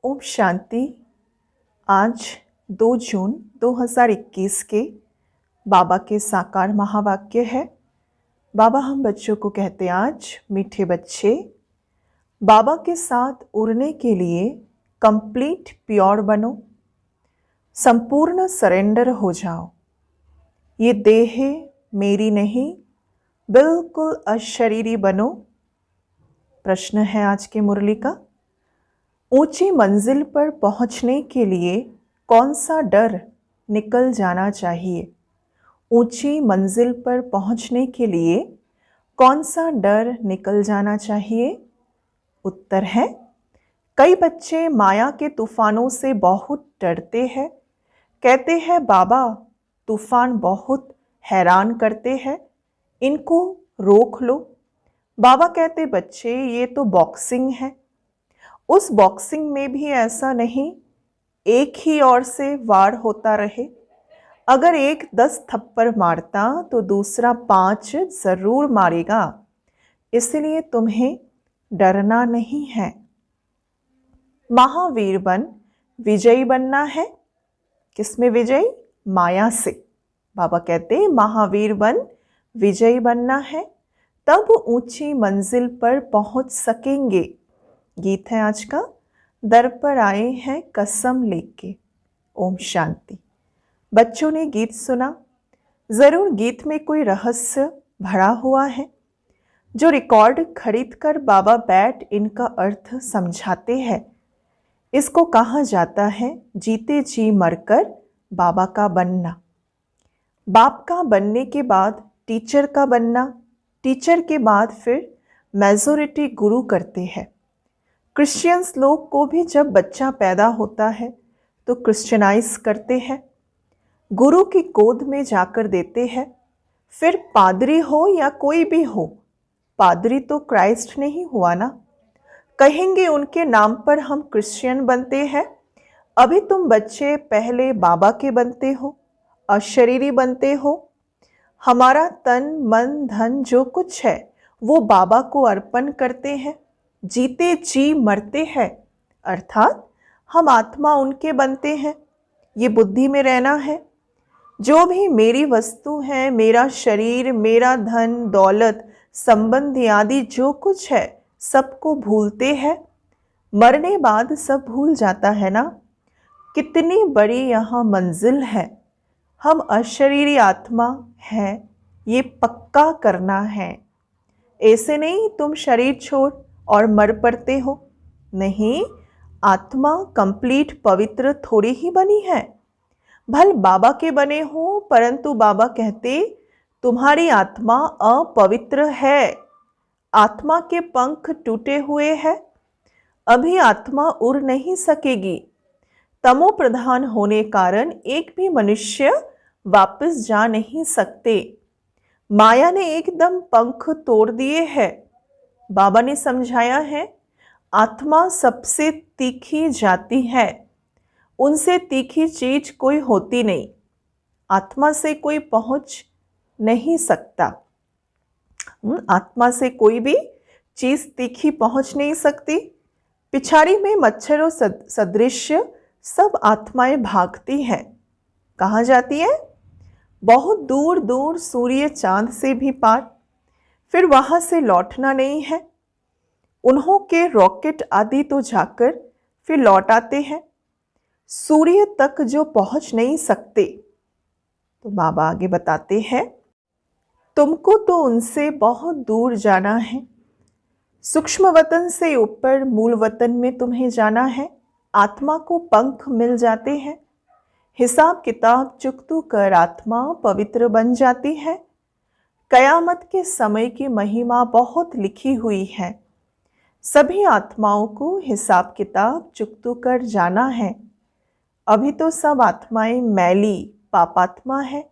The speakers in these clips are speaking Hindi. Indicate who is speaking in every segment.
Speaker 1: ओम शांति। आज 2 जून 2021 के बाबा के साकार महावाक्य है। बाबा हम बच्चों को कहते हैं, आज मीठे बच्चे बाबा के साथ उड़ने के लिए कंप्लीट प्योर बनो, संपूर्ण सरेंडर हो जाओ। ये देह मेरी नहीं, बिल्कुल अशरीरी बनो। प्रश्न है आज के मुरली का, ऊंची मंजिल पर पहुंचने के लिए कौन सा डर निकल जाना चाहिए? ऊंची मंजिल पर पहुंचने के लिए कौन सा डर निकल जाना चाहिए? उत्तर है, कई बच्चे माया के तूफानों से बहुत डरते हैं। कहते हैं बाबा तूफान बहुत हैरान करते हैं, इनको रोक लो। बाबा कहते बच्चे ये तो बॉक्सिंग है। उस बॉक्सिंग में भी ऐसा नहीं एक ही ओर से वार होता रहे। अगर एक 10 थप्पड़ मारता तो दूसरा 5 जरूर मारेगा। इसलिए तुम्हें डरना नहीं है। महावीर बन विजयी बनना है। किसमें विजयी? माया से। बाबा कहते महावीर बन विजयी बनना है, तब ऊंची मंजिल पर पहुंच सकेंगे। गीत है आज का, दर पर आए हैं कसम लेके। ओम शांति। बच्चों ने गीत सुना, जरूर गीत में कोई रहस्य भरा हुआ है। जो रिकॉर्ड खरीद कर बाबा बैठ इनका अर्थ समझाते हैं। इसको कहा जाता है जीते जी मरकर बाबा का बनना। बाप का बनने के बाद टीचर का बनना, टीचर के बाद फिर मेजॉरिटी गुरु करते हैं। क्रिश्चियंस लोग को भी जब बच्चा पैदा होता है तो क्रिश्चियनाइज करते हैं, गुरु की गोद में जाकर देते हैं। फिर पादरी हो या कोई भी हो, पादरी तो क्राइस्ट नहीं हुआ ना। कहेंगे उनके नाम पर हम क्रिश्चियन बनते हैं। अभी तुम बच्चे पहले बाबा के बनते हो, अशरीरी बनते हो। हमारा तन मन धन जो कुछ है वो बाबा को अर्पण करते हैं, जीते जी मरते हैं। अर्थात हम आत्मा उनके बनते हैं। ये बुद्धि में रहना है। जो भी मेरी वस्तु है, मेरा शरीर, मेरा धन दौलत संबंधी आदि जो कुछ है, सबको भूलते हैं। मरने बाद सब भूल जाता है ना। कितनी बड़ी यहाँ मंजिल है। हम अशरीरी आत्मा है, ये पक्का करना है। ऐसे नहीं तुम शरीर छोड़ और मर पड़ते हो। नहीं, आत्मा कंप्लीट पवित्र थोड़ी ही बनी है। भल बाबा के बने हो, परंतु बाबा कहते तुम्हारी आत्मा अपवित्र है। आत्मा के पंख टूटे हुए हैं। अभी आत्मा उड़ नहीं सकेगी। तमो प्रधान होने कारण एक भी मनुष्य वापस जा नहीं सकते। माया ने एकदम पंख तोड़ दिए हैं। बाबा ने समझाया है आत्मा सबसे तीखी जाती है, उनसे तीखी चीज कोई होती नहीं। आत्मा से कोई पहुंच नहीं सकता। आत्मा से कोई भी चीज तीखी पहुंच नहीं सकती। पिछाड़ी में मच्छरों सदृश सब आत्माएं भागती हैं। कहाँ जाती है? बहुत दूर दूर, सूर्य चांद से भी पार। फिर वहां से लौटना नहीं है। उन्हों के रॉकेट आदि तो जाकर फिर लौट आते हैं। सूर्य तक जो पहुंच नहीं सकते, तो बाबा आगे बताते हैं तुमको तो उनसे बहुत दूर जाना है। सूक्ष्म वतन से ऊपर मूल वतन में तुम्हें जाना है। आत्मा को पंख मिल जाते हैं। हिसाब किताब चुकतू कर आत्मा पवित्र बन जाती है। कयामत के समय की महिमा बहुत लिखी हुई है। सभी आत्माओं को हिसाब किताब चुकतू कर जाना है। अभी तो सब आत्माएं मैली पापात्मा है।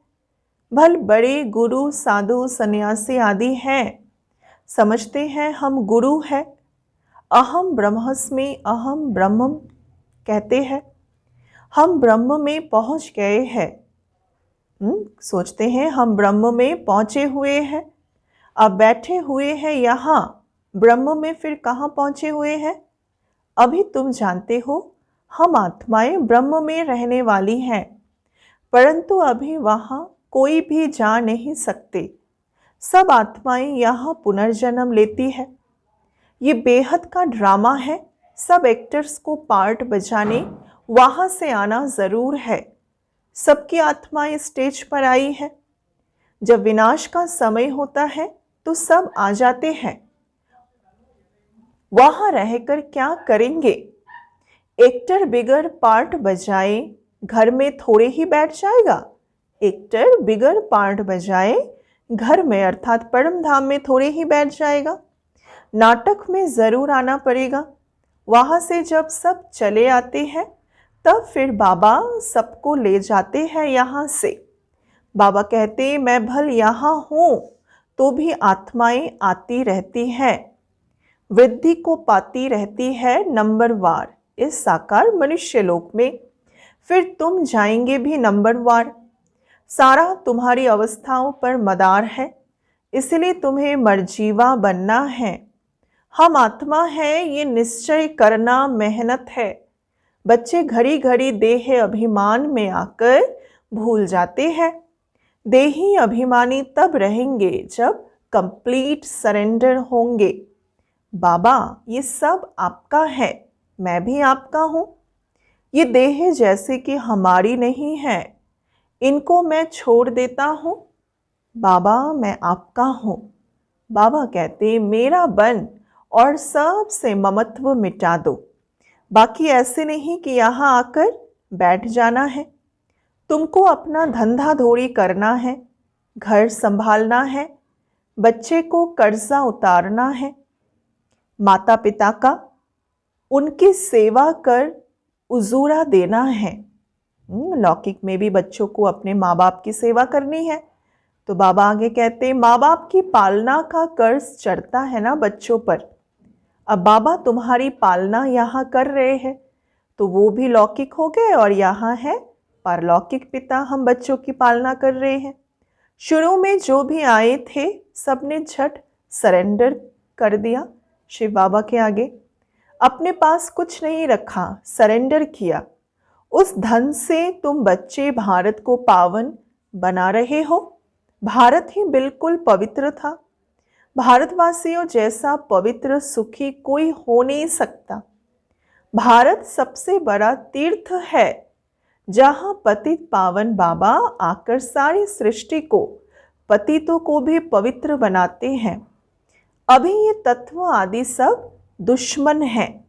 Speaker 1: भल बड़े गुरु साधु सन्यासी आदि हैं, समझते हैं हम गुरु हैं। अहम ब्रह्मस्मि अहम ब्रह्मम कहते हैं। हम ब्रह्म में पहुंच गए हैं। सोचते हैं हम ब्रह्म में पहुंचे हुए हैं। अब बैठे हुए हैं यहाँ ब्रह्म में, फिर कहाँ पहुंचे हुए हैं? अभी तुम जानते हो हम आत्माएं ब्रह्म में रहने वाली हैं, परंतु अभी वहाँ कोई भी जा नहीं सकते। सब आत्माएं यहाँ पुनर्जन्म लेती है। ये बेहद का ड्रामा है। सब एक्टर्स को पार्ट बजाने वहाँ से आना ज़रूर है। सबकी आत्माएं स्टेज पर आई है। जब विनाश का समय होता है तो सब आ जाते हैं। वहाँ रहकर क्या करेंगे? एक्टर बिगर पार्ट बजाए घर में थोड़े ही बैठ जाएगा। एक्टर बिगर पार्ट बजाए घर में अर्थात परम धाम में थोड़े ही बैठ जाएगा। नाटक में ज़रूर आना पड़ेगा। वहाँ से जब सब चले आते हैं तब फिर बाबा सबको ले जाते हैं यहाँ से। बाबा कहते मैं भल यहाँ हूँ तो भी आत्माएं आती रहती हैं, वृद्धि को पाती रहती है नंबरवार इस साकार मनुष्य लोक में। फिर तुम जाएंगे भी नंबरवार। सारा तुम्हारी अवस्थाओं पर मदार है, इसलिए तुम्हें मरजीवा बनना है। हम आत्मा हैं ये निश्चय करना मेहनत है। बच्चे घड़ी घड़ी देह अभिमान में आकर भूल जाते हैं। देही अभिमानी तब रहेंगे जब कंप्लीट सरेंडर होंगे। बाबा ये सब आपका है, मैं भी आपका हूँ। ये देह जैसे कि हमारी नहीं है, इनको मैं छोड़ देता हूँ। बाबा मैं आपका हूँ। बाबा कहते मेरा बन और सबसे ममत्व मिटा दो। बाकी ऐसे नहीं कि यहाँ आकर बैठ जाना है। तुमको अपना धंधा धोरी करना है, घर संभालना है, बच्चे को कर्जा उतारना है, माता पिता का उनकी सेवा कर उजूरा देना है। लौकिक में भी बच्चों को अपने माँ बाप की सेवा करनी है। तो बाबा आगे कहते माँ बाप की पालना का कर्ज चढ़ता है ना बच्चों पर। अब बाबा तुम्हारी पालना यहाँ कर रहे हैं, तो वो भी लौकिक हो गए और यहाँ है पारलौकिक पिता, हम बच्चों की पालना कर रहे हैं। शुरू में जो भी आए थे सबने झट सरेंडर कर दिया शिव बाबा के आगे। अपने पास कुछ नहीं रखा, सरेंडर किया। उस धन से तुम बच्चे भारत को पावन बना रहे हो। भारत ही बिल्कुल पवित्र था। भारतवासियों जैसा पवित्र सुखी कोई हो नहीं सकता। भारत सबसे बड़ा तीर्थ है जहाँ पतित पावन बाबा आकर सारी सृष्टि को, पतितों को भी पवित्र बनाते हैं। अभी ये तत्व आदि सब दुश्मन हैं।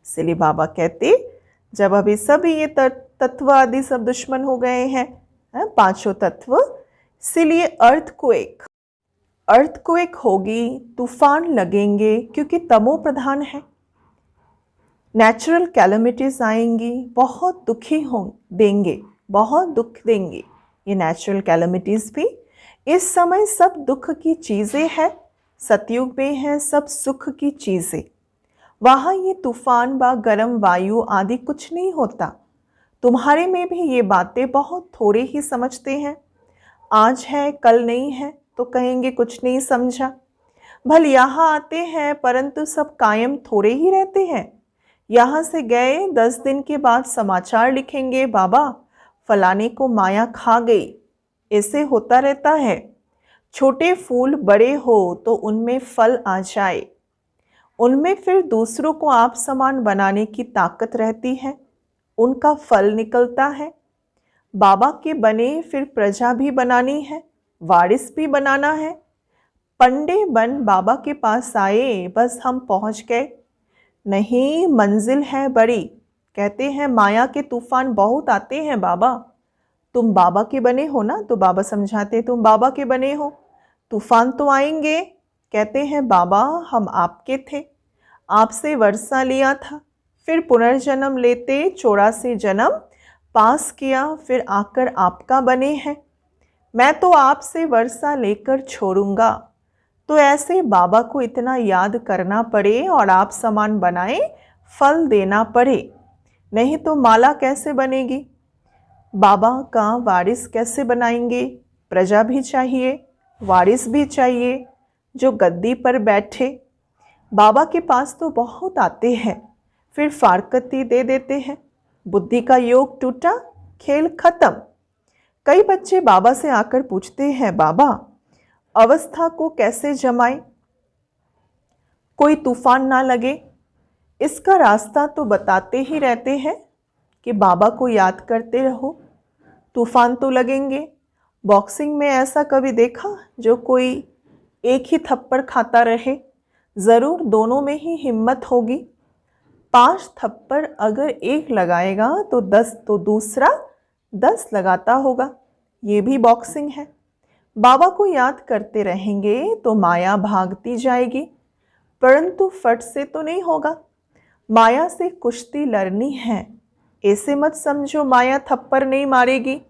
Speaker 1: इसलिए बाबा कहते जब अभी सभी ये तत्व आदि सब दुश्मन हो गए हैं, पांचों तत्व, इसलिए अर्थक्वेक होगी, तूफान लगेंगे क्योंकि तमो प्रधान है। नेचुरल कैलेमिटीज आएंगी, बहुत दुखी देंगे, बहुत दुख देंगे ये नेचुरल कैलेमिटीज भी। इस समय सब दुख की चीज़ें हैं, सतयुग में है सब सुख की चीज़ें। वहाँ ये तूफान व गर्म वायु आदि कुछ नहीं होता। तुम्हारे में भी ये बातें बहुत थोड़े ही समझते हैं। आज है कल नहीं है तो कहेंगे कुछ नहीं समझा। भल यहाँ आते हैं परंतु सब कायम थोड़े ही रहते हैं। यहाँ से गए 10 दिन के बाद समाचार लिखेंगे बाबा फलाने को माया खा गई। ऐसे होता रहता है। छोटे फूल बड़े हो तो उनमें फल आ जाए, उनमें फिर दूसरों को आप समान बनाने की ताकत रहती है, उनका फल निकलता है। बाबा के बने फिर प्रजा भी बनानी है, वारिस भी बनाना है। पंडे बन बाबा के पास आए, बस हम पहुंच गए नहीं, मंजिल है बड़ी। कहते हैं माया के तूफान बहुत आते हैं बाबा, तुम बाबा के बने हो ना। तो बाबा समझाते तुम बाबा के बने हो, तूफान तो आएंगे। कहते हैं बाबा हम आपके थे, आपसे वर्षा लिया था, फिर पुनर्जन्म लेते 84 जन्म पास किया, फिर आकर आपका बने हैं। मैं तो आपसे वर्षा लेकर छोड़ूंगा। तो ऐसे बाबा को इतना याद करना पड़े और आप समान बनाए, फल देना पड़े, नहीं तो माला कैसे बनेगी। बाबा का वारिस कैसे बनाएंगे। प्रजा भी चाहिए, वारिस भी चाहिए जो गद्दी पर बैठे। बाबा के पास तो बहुत आते हैं, फिर फारकती दे देते हैं। बुद्धि का योग टूटा, खेल खत्म। कई बच्चे बाबा से आकर पूछते हैं, बाबा अवस्था को कैसे जमाएं, कोई तूफान ना लगे। इसका रास्ता तो बताते ही रहते हैं कि बाबा को याद करते रहो, तूफान तो लगेंगे। बॉक्सिंग में ऐसा कभी देखा जो कोई एक ही थप्पड़ खाता रहे? ज़रूर दोनों में ही हिम्मत होगी। 5 थप्पड़ अगर एक लगाएगा तो 10 तो दूसरा 10 लगाता होगा। ये भी बॉक्सिंग है। बाबा को याद करते रहेंगे तो माया भागती जाएगी, परंतु फट से तो नहीं होगा। माया से कुश्ती लड़नी है। ऐसे मत समझो माया थप्पड़ नहीं मारेगी।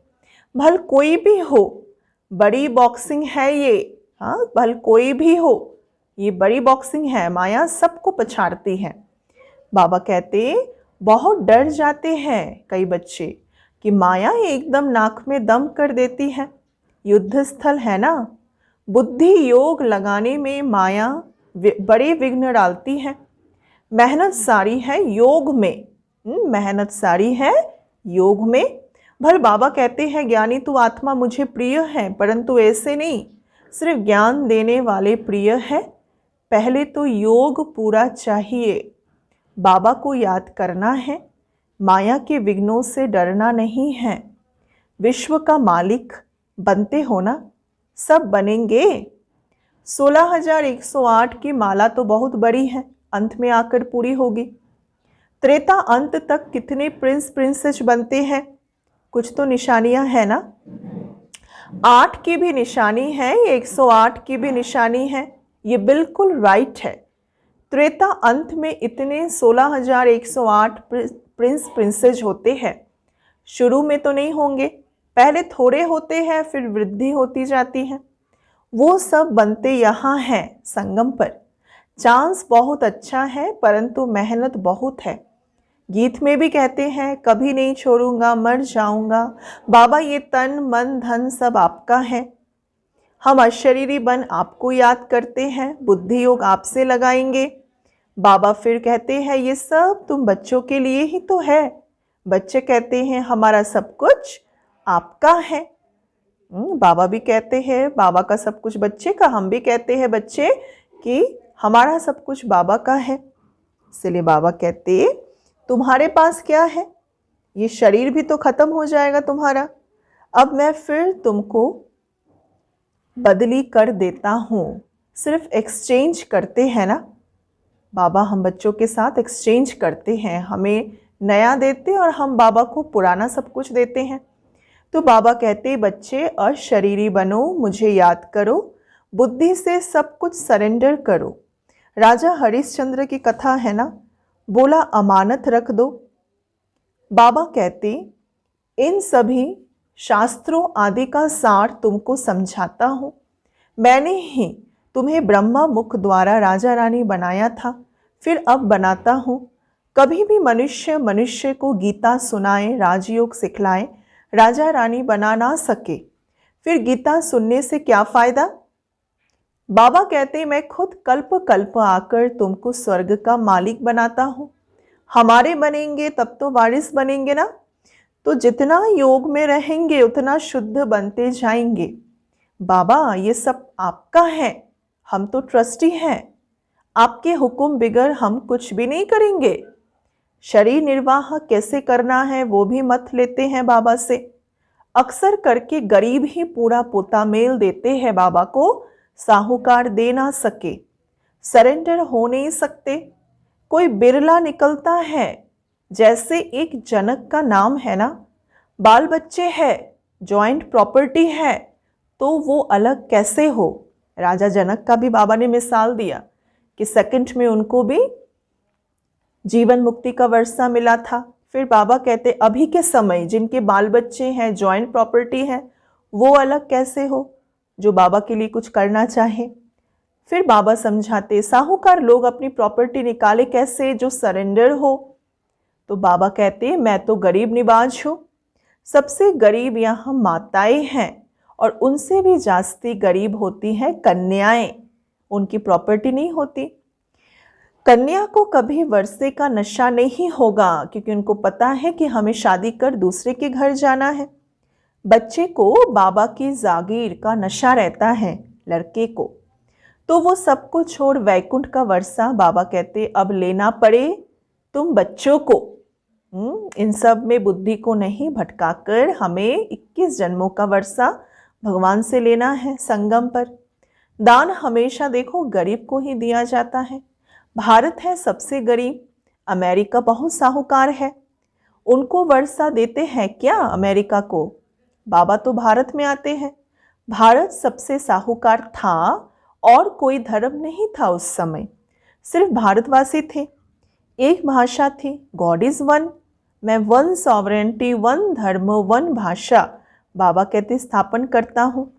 Speaker 1: भल कोई भी हो, बड़ी बॉक्सिंग है ये। हाँ, भल कोई भी हो, ये बड़ी बॉक्सिंग है। माया सबको पछाड़ती है। बाबा कहते बहुत डर जाते हैं कई बच्चे कि माया एकदम नाक में दम कर देती है। युद्ध स्थल है ना, बुद्धि योग लगाने में माया बड़े विघ्न डालती है। मेहनत सारी है योग में, मेहनत सारी है योग में। भल बाबा कहते हैं ज्ञानी तू आत्मा मुझे प्रिय है, परंतु ऐसे नहीं सिर्फ ज्ञान देने वाले प्रिय है। पहले तो योग पूरा चाहिए। बाबा को याद करना है, माया के विघ्नों से डरना नहीं है। विश्व का मालिक बनते हो ना, सब बनेंगे। 16,108 की माला तो बहुत बड़ी है, अंत में आकर पूरी होगी। त्रेता अंत तक कितने प्रिंस प्रिंसेस बनते हैं? कुछ तो निशानियां हैं ना। 8 की भी निशानी है, 108 की भी निशानी है। ये बिल्कुल राइट है। त्रेता अंत में इतने 16,108 प्रिंस प्रिंसेस होते हैं। शुरू में तो नहीं होंगे, पहले थोड़े होते हैं, फिर वृद्धि होती जाती है। वो सब बनते यहाँ हैं संगम पर। चांस बहुत अच्छा है, परंतु मेहनत बहुत है। गीत में भी कहते हैं कभी नहीं छोड़ूंगा, मर जाऊंगा। बाबा ये तन मन धन सब आपका है। हम अशरीरी बन आपको याद करते हैं, बुद्धि योग आपसे लगाएंगे। बाबा फिर कहते हैं ये सब तुम बच्चों के लिए ही तो है। बच्चे कहते हैं हमारा सब कुछ आपका है। बाबा भी कहते हैं बाबा का सब कुछ बच्चे का। हम भी कहते हैं बच्चे कि हमारा सब कुछ बाबा का है। इसलिए बाबा कहते तुम्हारे पास क्या है? ये शरीर भी तो खत्म हो जाएगा तुम्हारा। अब मैं फिर तुमको बदली कर देता हूँ। सिर्फ एक्सचेंज करते हैं ना बाबा, हम बच्चों के साथ एक्सचेंज करते हैं। हमें नया देते और हम बाबा को पुराना सब कुछ देते हैं। तो बाबा कहते बच्चे अशरीरी बनो, मुझे याद करो, बुद्धि से सब कुछ सरेंडर करो। राजा हरिश्चंद्र की कथा है ना, बोला अमानत रख दो। बाबा कहते इन सभी शास्त्रों आदि का सार तुमको समझाता हूँ। मैंने ही तुम्हें ब्रह्मा मुख द्वारा राजा रानी बनाया था, फिर अब बनाता हूँ। कभी भी मनुष्य को गीता सुनाए, राजयोग सिखलाए, राजा रानी बना ना सके, फिर गीता सुनने से क्या फ़ायदा? बाबा कहते मैं खुद कल्प कल्प आकर तुमको स्वर्ग का मालिक बनाता हूँ। हमारे बनेंगे तब तो वारिस बनेंगे ना। तो जितना योग में रहेंगे उतना शुद्ध बनते जाएंगे। बाबा ये सब आपका है, हम तो ट्रस्टी हैं। आपके हुक्म बिगर हम कुछ भी नहीं करेंगे। शरीर निर्वाह कैसे करना है वो भी मत लेते हैं बाबा से। अक्सर करके गरीब ही पूरा पोता मेल देते हैं बाबा को, साहूकार दे ना सके, सरेंडर हो नहीं सकते। कोई बिरला निकलता है। जैसे एक जनक का नाम है ना, बाल बच्चे है, जॉइंट प्रॉपर्टी है, तो वो अलग कैसे हो? राजा जनक का भी बाबा ने मिसाल दिया कि सेकंड में उनको भी जीवन मुक्ति का वर्षा मिला था। फिर बाबा कहते अभी के समय जिनके बाल बच्चे हैं, जॉइंट प्रॉपर्टी है, वो अलग कैसे हो जो बाबा के लिए कुछ करना चाहे। फिर बाबा समझाते साहूकार लोग अपनी प्रॉपर्टी निकाले कैसे जो सरेंडर हो। तो बाबा कहते मैं तो गरीब निवाज हूँ। सबसे गरीब यहाँ माताएं हैं और उनसे भी जास्ती गरीब होती हैं कन्याएं, उनकी प्रॉपर्टी नहीं होती। कन्या को कभी वर्षे का नशा नहीं होगा, क्योंकि उनको पता है कि हमें शादी कर दूसरे के घर जाना है। बच्चे को बाबा की जागीर का नशा रहता है, लड़के को तो वो सबको छोड़ वैकुंठ का वर्षा बाबा कहते अब लेना पड़े तुम बच्चों को। इन सब में बुद्धि को नहीं भटकाकर हमें 21 जन्मों का वर्षा भगवान से लेना है। संगम पर दान हमेशा देखो गरीब को ही दिया जाता है। भारत है सबसे गरीब, अमेरिका बहुत साहूकार है, उनको वर्षा देते हैं क्या अमेरिका को? बाबा तो भारत में आते हैं। भारत सबसे साहूकार था और कोई धर्म नहीं था उस समय, सिर्फ भारतवासी थे। एक भाषा थी, गॉड इज वन, मैं वन सॉवरेंटी, वन धर्म, वन भाषा बाबा कहते स्थापन करता हूँ।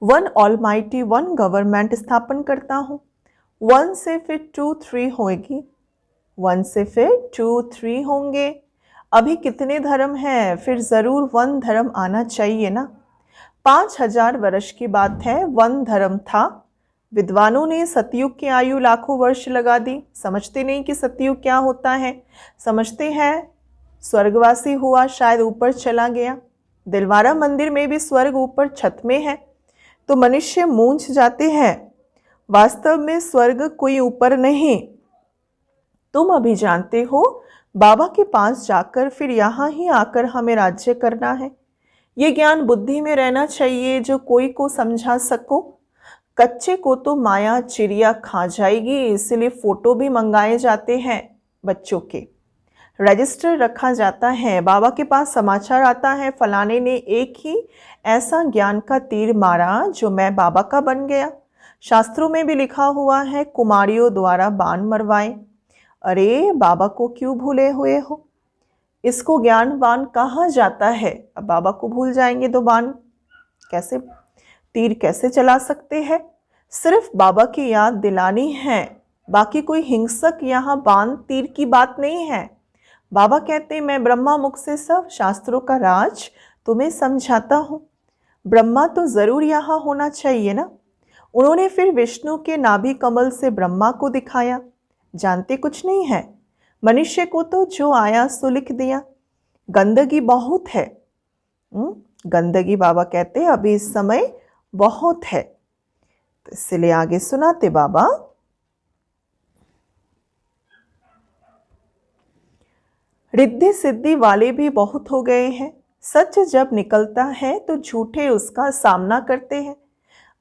Speaker 1: वन ऑलमाइटी, वन गवर्नमेंट स्थापन करता हूँ। वन से फिर 2-3 होगी, वन से फिर 2-3 होंगे। अभी कितने धर्म हैं? फिर ज़रूर वन धर्म आना चाहिए ना। 5000 वर्ष की बात है, वन धर्म था। विद्वानों ने सतयुग की आयु लाखों वर्ष लगा दी। समझते नहीं कि सतयुग क्या होता है, समझते हैं स्वर्गवासी हुआ, शायद ऊपर चला गया। दिलवारा मंदिर में भी स्वर्ग ऊपर छत में है, तो मनुष्य मूंझ जाते हैं। वास्तव में स्वर्ग कोई ऊपर नहीं। तुम अभी जानते हो बाबा के पास जाकर फिर यहाँ ही आकर हमें राज्य करना है। ये ज्ञान बुद्धि में रहना चाहिए जो कोई को समझा सको। कच्चे को तो माया चिड़िया खा जाएगी, इसलिए फोटो भी मंगाए जाते हैं बच्चों के, रजिस्टर रखा जाता है। बाबा के पास समाचार आता है फलाने ने एक ही ऐसा ज्ञान का तीर मारा जो मैं बाबा का बन गया। शास्त्रों में भी लिखा हुआ है कुमारियों द्वारा बाण मरवाए। अरे बाबा को क्यों भूले हुए हो? इसको ज्ञानवान कहा जाता है। अब बाबा को भूल जाएंगे तो बाण कैसे, तीर कैसे चला सकते हैं? सिर्फ बाबा की याद दिलानी है, बाकी कोई हिंसक यहाँ बाण तीर की बात नहीं है। बाबा कहते मैं ब्रह्मा मुख से सब शास्त्रों का राज तुम्हें समझाता हूँ। ब्रह्मा तो ज़रूर यहाँ होना चाहिए ना। उन्होंने फिर विष्णु के नाभि कमल से ब्रह्मा को दिखाया। जानते कुछ नहीं है, मनुष्य को तो जो आया सो लिख दिया। गंदगी बहुत है, गंदगी बाबा कहते अभी इस समय बहुत है, तो इसलिए आगे सुनाते बाबा। रिद्धि सिद्धि वाले भी बहुत हो गए हैं। सच जब निकलता है तो झूठे उसका सामना करते हैं।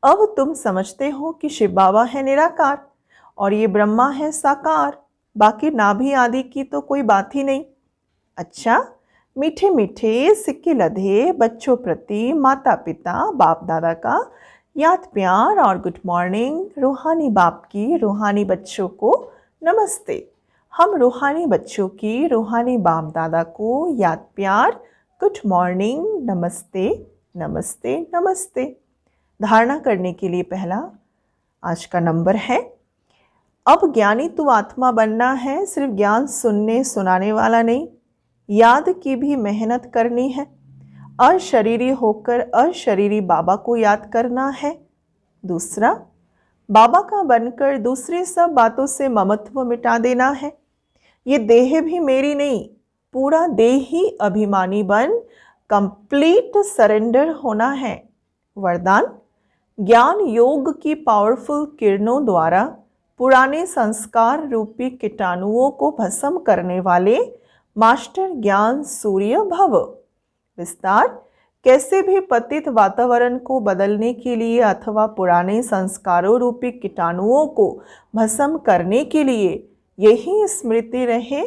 Speaker 1: अब तुम समझते हो कि शिव बाबा है निराकार और ये ब्रह्मा है साकार, बाकी नाभि आदि की तो कोई बात ही नहीं। अच्छा, मीठे मीठे सिक्के लधे बच्चों प्रति माता पिता बाप दादा का याद प्यार और गुड मॉर्निंग। रूहानी बाप की रूहानी बच्चों को नमस्ते। हम रूहानी बच्चों की रूहानी बाप दादा को याद प्यार, गुड मॉर्निंग, नमस्ते नमस्ते नमस्ते। धारणा करने के लिए पहला आज का नंबर है, अब ज्ञानी तू आत्मा बनना है। सिर्फ ज्ञान सुनने सुनाने वाला नहीं, याद की भी मेहनत करनी है। अशरीरी होकर अशरीरी बाबा को याद करना है। दूसरा, बाबा का बनकर दूसरी सब बातों से ममत्व मिटा देना है। ये देह भी मेरी नहीं, पूरा देह ही अभिमानी बन कंप्लीट सरेंडर होना है। वरदान, ज्ञान योग की पावरफुल किरणों द्वारा पुराने संस्कार रूपी कीटाणुओं को भस्म करने वाले मास्टर ज्ञान सूर्य भव। विस्तार, कैसे भी पतित वातावरण को बदलने के लिए अथवा पुराने संस्कारों रूपी कीटाणुओं को भस्म करने के लिए यही स्मृति रहे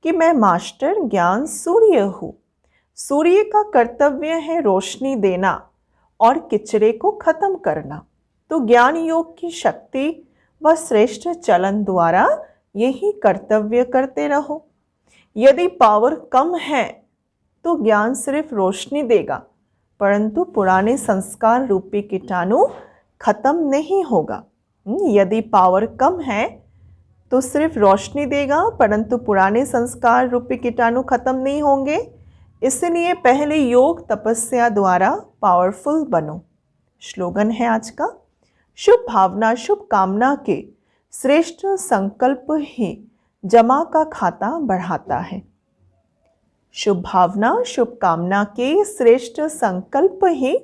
Speaker 1: कि मैं मास्टर ज्ञान सूर्य हूँ। सूर्य का कर्तव्य है रोशनी देना और किचरे को खत्म करना। तो ज्ञान योग की शक्ति व श्रेष्ठ चलन द्वारा यही कर्तव्य करते रहो। यदि पावर कम है तो ज्ञान सिर्फ रोशनी देगा, परंतु पुराने संस्कार रूपी कीटाणु खत्म नहीं होगा। यदि पावर कम है तो सिर्फ रोशनी देगा, परंतु पुराने संस्कार रूपी कीटाणु खत्म नहीं होंगे। इसलिए पहले योग तपस्या द्वारा पावरफुल बनो। स्लोगन है आज का, शुभ भावना शुभ कामना के श्रेष्ठ संकल्प ही जमा का खाता बढ़ाता है। शुभ भावना शुभकामना के श्रेष्ठ संकल्प ही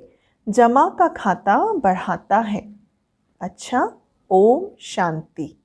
Speaker 1: जमा का खाता बढ़ाता है। अच्छा, ओम शांति।